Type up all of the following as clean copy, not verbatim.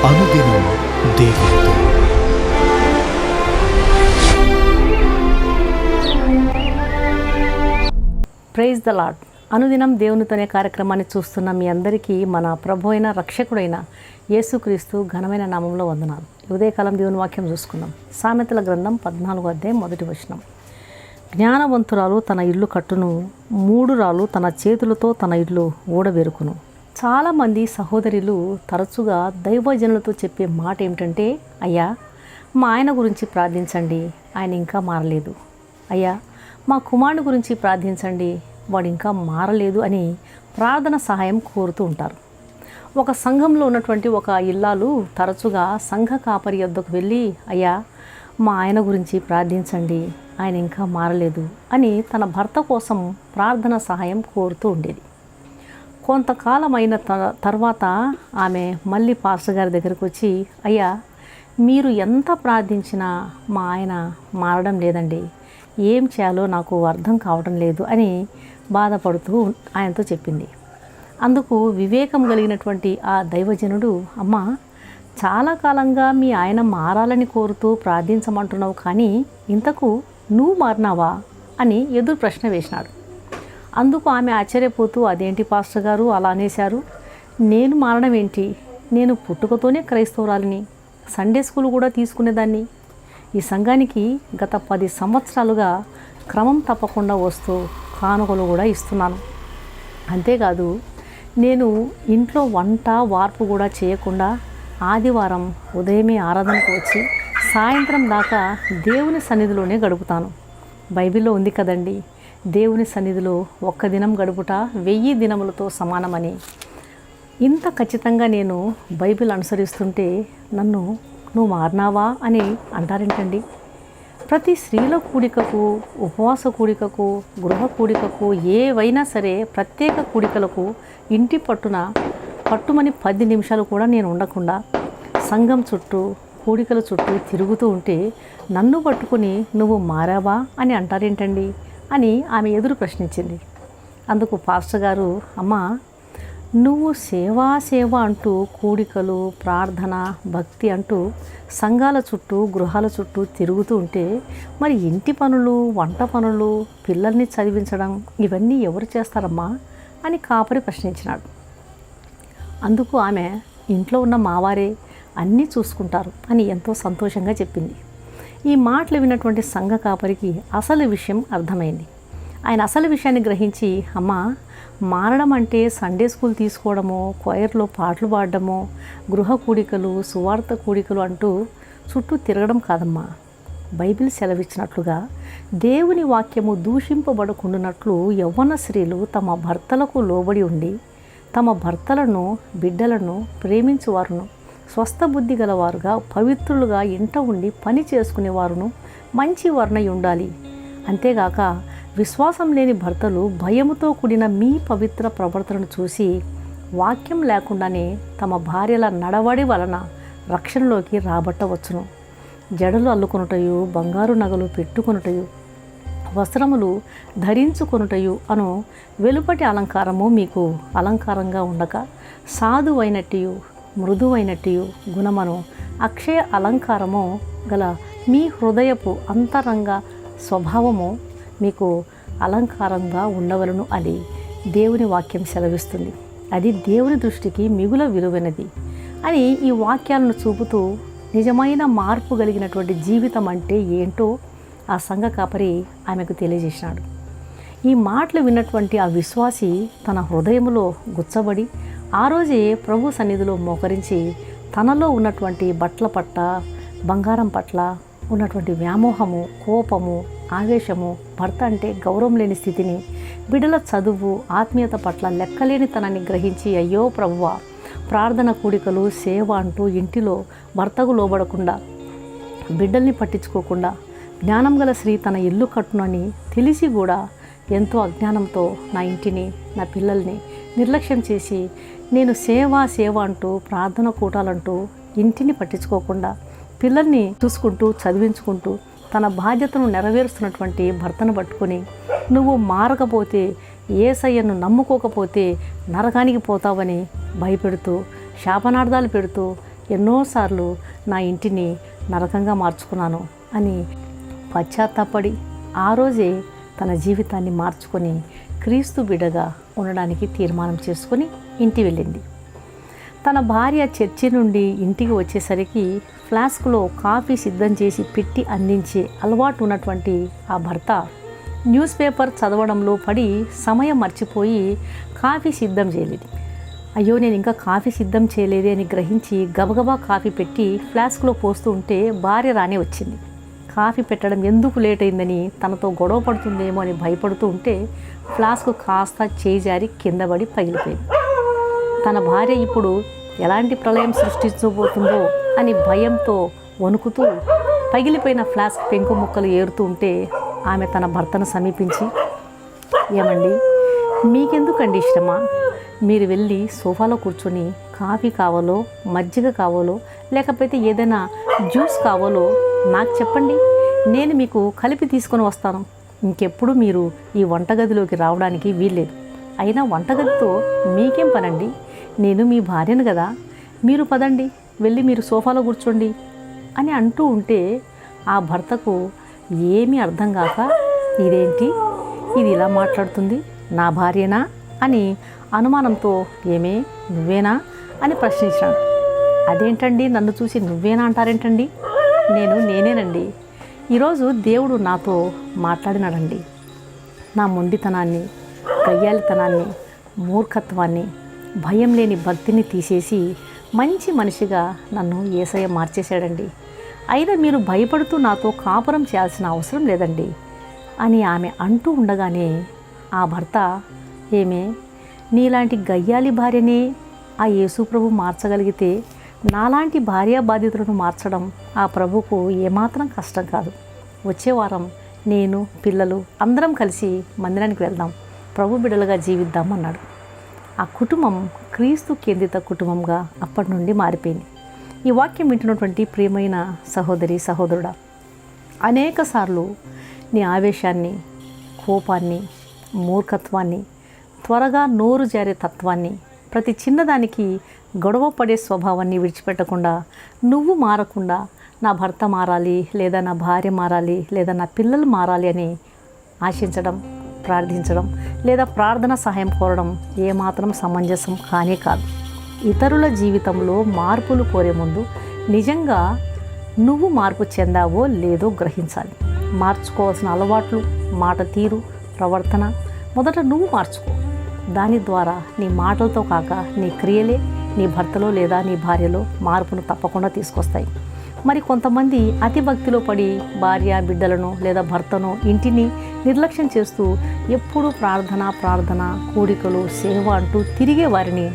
అనుదినం దేవునితో. Praise the Lord. అనుదినం దేవునితోనే కార్యక్రమాన్ని చూస్తున్న మీ అందరికీ మన ప్రభు అయిన రక్షకుడైన యేసుక్రీస్తు ఘనమైన నామంలో వందనాలు. ఉదయకాలం దేవుని వాక్యం చూసుకుందాం. సామెతల గ్రంథం 14వ అధ్యాయం 1వ వచనం. జ్ఞానవంతురాలు తన ఇల్లు కట్టును, మూఢురాలు తన చేతులతో తన ఇల్లు ఊడబెరుకును. చాలామంది సహోదరులు తరచుగా దైవజనులతో చెప్పే మాట ఏమిటంటే, అయ్యా మా ఆయన గురించి ప్రార్థించండి, ఆయన ఇంకా మారలేదు. అయ్యా మా కుమారుని గురించి ప్రార్థించండి, వాడు ఇంకా మారలేదు అని ప్రార్థన సహాయం కోరుతూ ఉంటారు. ఒక సంఘంలో ఉన్నటువంటి ఒక ఇల్లాలు తరచుగా సంఘ కాపరి వద్దకు వెళ్ళి, అయ్యా మా ఆయన గురించి ప్రార్థించండి, ఆయన ఇంకా మారలేదు అని తన భర్త కోసం ప్రార్థన సహాయం కోరుతూ ఉండేది. కొంతకాలం అయిన తర్వాత ఆమె మళ్ళీ పాస్టర్ గారి దగ్గరికి వచ్చి, అయ్యా మీరు ఎంత ప్రార్థించినా మా ఆయన మారడం లేదండి, ఏం చేయాలో నాకు అర్థం కావడం లేదు అని బాధపడుతూ ఆయనతో చెప్పింది. అందుకు వివేకం కలిగినటువంటి ఆ దైవజనుడు, అమ్మ చాలా కాలంగా మీ ఆయన మారాలని కోరుతూ ప్రార్థించమంటున్నావు, కానీ ఇంతకు నువ్వు మారినావా అని ఎదురు ప్రశ్న వేసినాడు. అందుకు ఆమె ఆశ్చర్యపోతూ, అదేంటి పాస్టర్ గారు అలా అనేశారు, నేను మారడం ఏంటి, నేను పుట్టుకతోనే క్రైస్తవురాలిని, సండే స్కూల్ కూడా తీసుకునేదాన్ని, ఈ సంఘానికి గత 10 సంవత్సరాలుగా క్రమం తప్పకుండా వస్తూ కానుకలు కూడా ఇస్తున్నాను. అంతేకాదు నేను ఇంట్లో వంట వార్పు కూడా చేయకుండా ఆదివారం ఉదయమే ఆరాధనకు వచ్చి సాయంత్రం దాకా దేవుని సన్నిధిలోనే గడుపుతాను. బైబిల్లో ఉంది కదండి, దేవుని సన్నిధిలో 1 దినం గడుపుట 1000 దినములతో సమానమని. ఇంత ఖచ్చితంగా నేను బైబిల్ అనుసరిస్తుంటే నన్ను నువ్వు మారినావా అని అంటారేంటండి? ప్రతి స్త్రీల కూడికకు, ఉపవాస కూడికకు, గృహ కూడికకు, ఏవైనా సరే ప్రత్యేక కూడికలకు ఇంటి పట్టుమని 10 నిమిషాలు కూడా నేను ఉండకుండా సంఘం చుట్టూ, కూడికల చుట్టూ తిరుగుతూ ఉంటే నన్ను పట్టుకుని నువ్వు మారావా అని అంటారేంటండి అని ఆమె ఎదురు ప్రశ్నించింది. అందుకు పాస్టర్ గారు, అమ్మా నువ్వు సేవ అంటూ కూడికలు, ప్రార్థన, భక్తి అంటూ సంఘాల చుట్టూ, గృహాల చుట్టూ తిరుగుతూ ఉంటే మరి ఇంటి పనులు, వంట పనులు, పిల్లల్ని చదివించడం ఇవన్నీ ఎవరు చేస్తారమ్మా అని కాపరి ప్రశ్నించినాడు. అందుకు ఆమె, ఇంట్లో ఉన్న మావారే అన్నీ చూసుకుంటారు అని ఎంతో సంతోషంగా చెప్పింది. ఈ మాటలు విన్నటువంటి సంఘ కాపరికి అసలు విషయం అర్థమైంది. ఆయన అసలు విషయాన్ని గ్రహించి, అమ్మా మారడం అంటే సండే స్కూల్ తీసుకోవడమో, క్వైర్లో పాటలు పాడడమో, గృహ కూడికలు, సువార్త కూడికలు అంటూ చుట్టూ తిరగడం కాదమ్మా. బైబిల్ సెలవిచ్చినట్లుగా దేవుని వాక్యము దూషింపబడకుండానట్లు యవ్వన స్త్రీలు తమ భర్తలకు లోబడి ఉండి తమ భర్తలను, బిడ్డలను ప్రేమించువారును, స్వస్థ బుద్ధి గలవారుగా, పవిత్రులుగా ఇంట ఉండి పని చేసుకునేవారును మంచి వర్ణై ఉండాలి. అంతేగాక విశ్వాసం లేని భర్తలు భయముతో కూడిన మీ పవిత్ర ప్రవర్తనను చూసి వాక్యం లేకుండానే తమ భార్యల నడవడి వలన రక్షణలోకి రాబట్టవచ్చును. జడలు అల్లుకొనుటయు, బంగారు నగలు పెట్టుకొనుటయు, వస్త్రములు ధరించుకొనుటయు అను వెలుపటి అలంకారము మీకు అలంకారంగా ఉండక సాధువైనట్టు, మృదువైనట్టు గుణమను అక్షయ అలంకారము గల మీ హృదయపు అంతరంగ స్వభావము మీకు అలంకారంగా ఉండవలను అని దేవుని వాక్యం సెలవిస్తుంది. అది దేవుని దృష్టికి మిగుల విలువైనది అని ఈ వాక్యాలను చూపుతూ నిజమైన మార్పు కలిగినటువంటి జీవితం అంటే ఏంటో ఆ సంఘ కాపరి ఆమెకు తెలియజేసినాడు. ఈ మాటలు విన్నటువంటి ఆ విశ్వాసి తన హృదయములో గుచ్చబడి ఆ రోజే ప్రభు సన్నిధిలో మోకరించి తనలో ఉన్నటువంటి బట్టల పట్ల, బంగారం పట్ల ఉన్నటువంటి వ్యామోహము, కోపము, ఆవేశము, భర్త అంటే గౌరవం లేని స్థితిని, బిడ్డల చదువు, ఆత్మీయత పట్ల లెక్కలేని తనని గ్రహించి, అయ్యో ప్రభువా, ప్రార్థన కూడికలు, సేవ అంటూ ఇంటిలో భర్తకు లోబడకుండా, బిడ్డల్ని పట్టించుకోకుండా జ్ఞానం గల స్త్రీ తన ఇల్లు కట్టునని తెలిసి కూడా ఎంతో అజ్ఞానంతో నా ఇంటిని, నా పిల్లల్ని నిర్లక్ష్యం చేసి నేను సేవ అంటూ ప్రార్థన కూటాలంటూ ఇంటిని పట్టించుకోకుండా పిల్లల్ని చూసుకుంటూ చదివించుకుంటూ తన బాధ్యతను నెరవేరుస్తున్నటువంటి భర్తను పట్టుకొని నువ్వు మారకపోతే, యేసయ్యను నమ్ముకోకపోతే నరకానికి పోతావని భయపెడుతూ, శాపనార్థాలు పెడుతూ ఎన్నోసార్లు నా ఇంటిని నరకంగా మార్చుకున్నాను అని పశ్చాత్తాపడి ఆ రోజే తన జీవితాన్ని మార్చుకొని క్రీస్తు బిడ్డగా ఉండడానికి తీర్మానం చేసుకొని ఇంటి వెళ్ళింది. తన భార్య చర్చి నుండి ఇంటికి వచ్చేసరికి ఫ్లాస్క్లో కాఫీ సిద్ధం చేసి పెట్టి అందించే అలవాటు ఉన్నటువంటి ఆ భర్త న్యూస్ పేపర్ చదవడంలో పడి సమయం మర్చిపోయి కాఫీ సిద్ధం చేయలేదు. అయ్యో నేను ఇంకా కాఫీ సిద్ధం చేయలేదే అని గ్రహించి గబగబా కాఫీ పెట్టి ఫ్లాస్క్లో పోస్తూ ఉంటే భార్య రానే వచ్చింది. కాఫీ పెట్టడం ఎందుకు లేట్ అయిందని తనతో గొడవ పడుతుందేమో అని భయపడుతూ ఉంటే ఫ్లాస్క్ కాస్త చేయి జారి కింద పడి పగిలిపోయింది. తన భార్య ఇప్పుడు ఎలాంటి ప్రళయం సృష్టించబోతుందో అని భయంతో వణుకుతూ పగిలిపోయిన ఫ్లాస్క్ పెంకు ముక్కలు ఏరుతూ ఉంటే ఆమె తన భర్తను సమీపించి, ఏమండి మీకెందుకండి శ్రమ, మీరు వెళ్ళి సోఫాలో కూర్చొని కాఫీ కావాలో మజ్జిగ కావాలో లేకపోతే ఏదైనా జ్యూస్ కావాలో నాకు చెప్పండి, నేను మీకు కలిపి తీసుకొని వస్తాను. ఇంకెప్పుడు మీరు ఈ వంటగదిలోకి రావడానికి వీల్లేదు. అయినా వంటగదితో మీకేం పనండి, నేను మీ భార్యను కదా, మీరు పదండి వెళ్ళి మీరు సోఫాలో కూర్చోండి అని అంటూ ఉంటే ఆ భర్తకు ఏమీ అర్థం కాక, ఇదేంటి ఇది ఇలా మాట్లాడుతుంది, నా భార్యనా అని అనుమానంతో, ఏమే నువ్వేనా అని ప్రశ్నించాడు. అదేంటండి నన్ను చూసి నువ్వేనా అంటారేంటండి, నేనేనండి. ఈరోజు దేవుడు నాతో మాట్లాడినాడండి. నా మొండితనాన్ని, గయ్యాలితనాన్ని, మూర్ఖత్వాన్ని, భయం లేని భక్తిని తీసేసి మంచి మనిషిగా నన్ను యేసయ్య మార్చేశాడండి. అయినా మీరు భయపడుతూ నాతో కాపురం చేయాల్సిన అవసరం లేదండి అని ఆమె అంటూ ఉండగానే ఆ భర్త, ఏమే నీలాంటి గయ్యాలి భార్యనే ఆ యేసు ప్రభు మార్చగలిగితే నాలాంటి భార్యా బాధితులను మార్చడం ఆ ప్రభుకు ఏమాత్రం కష్టం కాదు. వచ్చే వారం నేను పిల్లలు అందరం కలిసి మందిరానికి వెళ్దాం, ప్రభు బిడ్డలుగా జీవిద్దాం అన్నాడు. ఆ కుటుంబం క్రీస్తు కేంద్రిత కుటుంబంగా అప్పటి నుండి మారిపోయింది. ఈ వాక్యం వింటున్నటువంటి ప్రియమైన సహోదరి సహోదరుడా, అనేక సార్లు నీ ఆవేశాన్ని, కోపాన్ని, మూర్ఖత్వాన్ని, త్వరగా నోరు జారే తత్వాన్ని, ప్రతి చిన్నదానికి గొడవ పడే స్వభావాన్ని విడిచిపెట్టకుండా, నువ్వు మారకుండా నా భర్త మారాలి లేదా నా భార్య మారాలి లేదా నా పిల్లలు మారాలి అని ఆశించడం, ప్రార్థించడం లేదా ప్రార్థన సహాయం కోరడం ఏమాత్రం సమంజసం కానే కాదు. ఇతరుల జీవితంలో మార్పులు కోరే ముందు నిజంగా నువ్వు మార్పు చెందావో లేదో గ్రహించాలి. మార్చుకోవాల్సిన అలవాట్లు, మాట తీరు, ప్రవర్తన మొదట నువ్వు మార్చుకో. దాని ద్వారా నీ మాటలతో కాక నీ క్రియలే నీ భర్తలో లేదా నీ భార్యలో మార్పును తప్పకుండా తీసుకొస్తాయి. మరి కొంతమంది అతి భక్తిలో పడి భార్య బిడ్డలను లేదా భర్తను ఇంటిని నిర్లక్ష్యం చేస్తూ ఎప్పుడూ ప్రార్థన కూడికలు సేవ అంటూ తిరిగే వారిని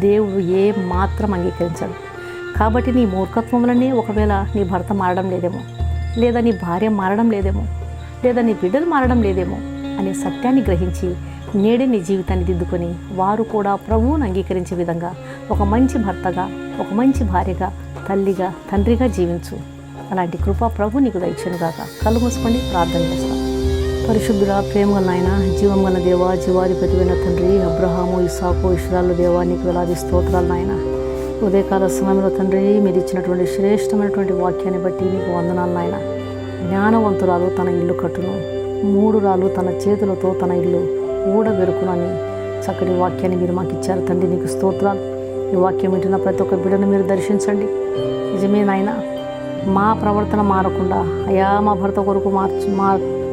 దేవుడు ఏ మాత్రం అంగీకరించాడు. కాబట్టి నీ మూర్ఖత్వం వల్లనే ఒకవేళ నీ భర్త మారడం లేదేమో, లేదా నీ భార్య మారడం లేదేమో, లేదా నీ బిడ్డలు మారడం లేదేమో అనే సత్యాన్ని గ్రహించి నేడే నీ జీవితాన్ని దిద్దుకొని వారు కూడా ప్రభువును అంగీకరించే విధంగా ఒక మంచి భర్తగా, ఒక మంచి భార్యగా, తల్లిగా, తండ్రిగా జీవించు. అలాంటి కృప ప్రభు నీకు దయచేయునుగాక. కళ్ళు మూసుకొని ప్రార్థన చేస్తాం. పరిశుద్ధుడా, ప్రేమగల నాయన, జీవం గల దేవా, జీవాధిపతివైన తండ్రి, అబ్రహాము, ఇస్సాకు, ఇశ్రాయేలు దేవా, నీకు వేలాది స్తోత్రాలు నాయన. ఉదయకాల సమయంలో తండ్రి మీరు ఇచ్చినటువంటి శ్రేష్టమైనటువంటి వాక్యాన్ని బట్టి నీకు వందనాలు నాయన. జ్ఞానవంతురాలు తన ఇల్లు కట్టును, మూఢురాలు తన చేతులతో తన ఇల్లు ఊడబెరుకునని చక్కటి వాక్యాన్ని మీరు మాకు ఇచ్చారు తండ్రి, నీకు స్తోత్రాలు. ఈ వాక్యం వింటున్న ప్రతి ఒక్క బిడ్డను మీరు దర్శించండి. నిజమే నాయన, మా ప్రవర్తన మారకుండా అయా మా భర్త కొరకు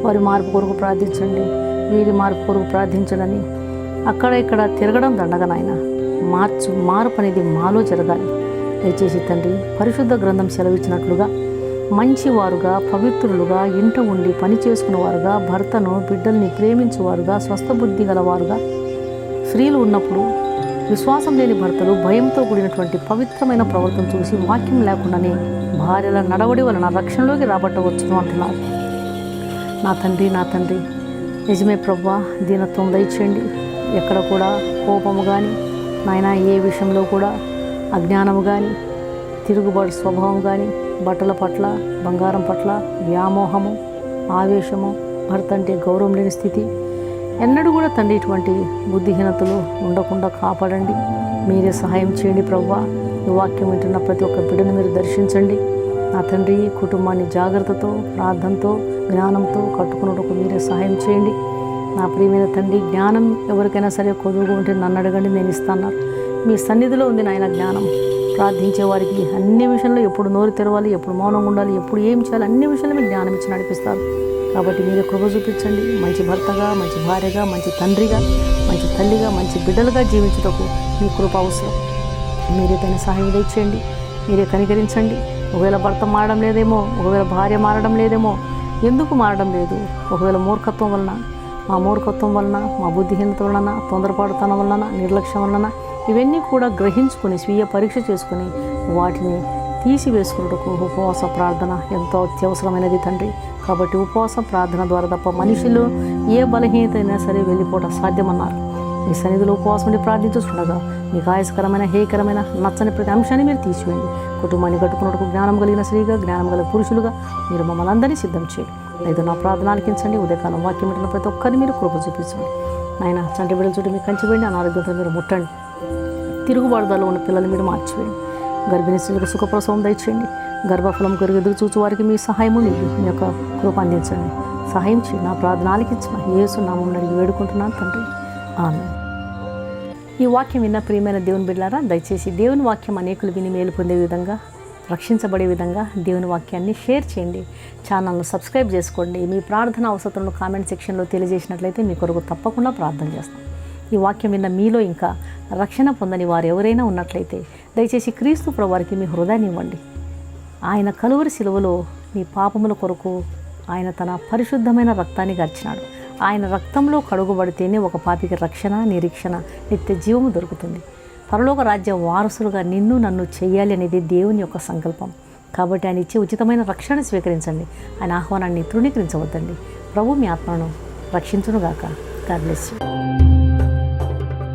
వారి మార్పు కొరకు ప్రార్థించండి, వీరి మార్పు కొరకు ప్రార్థించడని అక్కడ ఇక్కడ తిరగడం దండగా నాయన. మార్పు అనేది మాలో జరగాలి. దయచేసి తండ్రి, పరిశుద్ధ గ్రంథం సెలవిచ్చినట్లుగా మంచివారుగా, పవిత్రులుగా, ఇంట ఉండి పని చేసుకునేవారుగా, భర్తను బిడ్డల్ని ప్రేమించేవారుగా, స్వస్థబుద్ధి గలవారుగా స్త్రీలు ఉన్నప్పుడు విశ్వాసం లేని భర్తలు భయంతో కూడినటువంటి పవిత్రమైన ప్రవర్తన చూసి వాక్యం లేకుండానే భార్యల నడవడి వలన రక్షణలోకి రాబట్టవచ్చును అంటున్నారు. నా తండ్రి, నిజమే ప్రభువా, దీనత్వం దయచేయండి. ఎక్కడ కూడా కోపము కానీ నాయన, ఏ విషయంలో కూడా అజ్ఞానము కానీ, తిరుగుబాటు స్వభావం కానీ, బట్టల పట్ల, బంగారం పట్ల వ్యామోహము, ఆవేశము, భర్త అంటే గౌరవం లేని స్థితి ఎన్నడూ కూడా తండ్రి ఇటువంటి బుద్ధిహీనతలు ఉండకుండా కాపాడండి. మీరే సహాయం చేయండి ప్రభువా. ఈ వాక్యం వింటున్న ప్రతి ఒక్క బిడ్డను మీరు దర్శించండి. నా తండ్రి, కుటుంబాన్ని జాగ్రత్తతో, ప్రార్థనతో, జ్ఞానంతో కట్టుకున్నట్టుకు మీరే సహాయం చేయండి. నా ప్రియమైన తండ్రి, జ్ఞానం ఎవరికైనా సరే కొదువుగా ఉంటే నన్ను అడగండి, నేను ఇస్తాను. మీ సన్నిధిలో ఉంది నాయన జ్ఞానం. ప్రార్థించే వారికి అన్ని విషయంలో ఎప్పుడు నోరు తెరవాలి, ఎప్పుడు మౌనంగా ఉండాలి, ఎప్పుడు ఏం చేయాలి, అన్ని విషయాలు మీరు జ్ఞానం ఇచ్చి నడిపిస్తారు. కాబట్టి మీరే కృప చూపించండి. మంచి భర్తగా, మంచి భార్యగా, మంచి తండ్రిగా, మంచి తల్లిగా, మంచి బిడ్డలుగా జీవించుటకు మీ కృప అవసరం. మీరే తన సహాయం తెచ్చేయండి. మీరే కనికరించండి. ఒకవేళ భర్త మారడం లేదేమో, ఒకవేళ భార్య మారడం లేదేమో, ఎందుకు మారడం లేదు? ఒకవేళ మూర్ఖత్వం వలన, మా మూర్ఖత్వం వలన, మా బుద్ధిహీనత వలన, తొందరపాటుతనం వలన, నిర్లక్ష్యం వలన, ఇవన్నీ కూడా గ్రహించుకొని స్వీయ పరీక్ష చేసుకుని వాటిని తీసివేసుకున్నట్టుకు ఉపవాస ప్రార్థన ఎంతో అత్యవసరమైనది తండ్రి. కాబట్టి ఉపవాస ప్రార్థన ద్వారా తప్ప మనిషిలో ఏ బలహీనత అయినా సరే వెళ్ళిపోవడం సాధ్యమన్నారు. మీ సన్నిధిలో ఉపవాసం ఉండి ప్రార్థించుండగా మీకు ఆయాసకరమైన, హేయకరమైన, నచ్చని ప్రతి అంశాన్ని మీరు తీసివేయండి. కుటుంబాన్ని కట్టుకున్నట్టుకు జ్ఞానం కలిగిన స్త్రీగా, జ్ఞానం కలిగిన పురుషులుగా మీరు మమ్మల్ని అందరినీ సిద్ధం చేయండి. లేదు నా ప్రార్థన ఆలకించండి. ఉదయకాలం వాక్యం వింటున్న ప్రతి ఒక్కరిని మీరు కృప చూపించండి. నాయన చంటి బిడ్డల చుట్టూ మీరు కంచివేయండి. అనారోగ్యంతో మీరు ముట్టండి. తిరుగుబాటుదలో ఉన్న పిల్లల్ని మీరు మార్చివేయండి. గర్భిణీ స్త్రీలకు సుఖప్రసవం దయచేయండి. గర్భఫలం కొరకు ఎదురు చూచు వారికి మీ సహాయము నీకు మీ యొక్క కృప అందించండి. సహాయం చేయండి. నా ప్రార్థన ఆలకించిన యేసు నామమున అడిగి వేడుకుంటున్నాను తండ్రి. ఆమేన్. ఈ వాక్యం విన్న ప్రియమైన దేవుని బిడ్డలారా, దయచేసి దేవుని వాక్యం అనేకులు విని మేలు పొందే విధంగా, రక్షించబడే విధంగా దేవుని వాక్యాన్ని షేర్ చేయండి. ఛానల్ను సబ్స్క్రైబ్ చేసుకోండి. మీ ప్రార్థన అవసరాలను కామెంట్ సెక్షన్లో తెలియజేసినట్లయితే మీ కొరకు తప్పకుండా ప్రార్థన చేస్తాం. ఈ వాక్యం విన్న మీలో ఇంకా రక్షణ పొందని వారు ఎవరైనా ఉన్నట్లయితే దయచేసి క్రీస్తు ప్రభువారికి మీ హృదయాన్ని ఇవ్వండి. ఆయన కలువరి శిలువలో మీ పాపముల కొరకు ఆయన తన పరిశుద్ధమైన రక్తాన్ని గర్చినాడు. ఆయన రక్తంలో కడుగుబడితేనే ఒక పాపికి రక్షణ, నిరీక్షణ, నిత్య జీవము దొరుకుతుంది. పరలోక రాజ్య వారసులుగా నిన్ను నన్ను చెయ్యాలి అనేది దేవుని యొక్క సంకల్పం. కాబట్టి ఆయన ఇచ్చే ఉచితమైన రక్షణ స్వీకరించండి. ఆయన ఆహ్వానాన్ని తృణీకరించవద్దండి. ప్రభు మీ ఆత్మను రక్షించునుగాక. God bless you.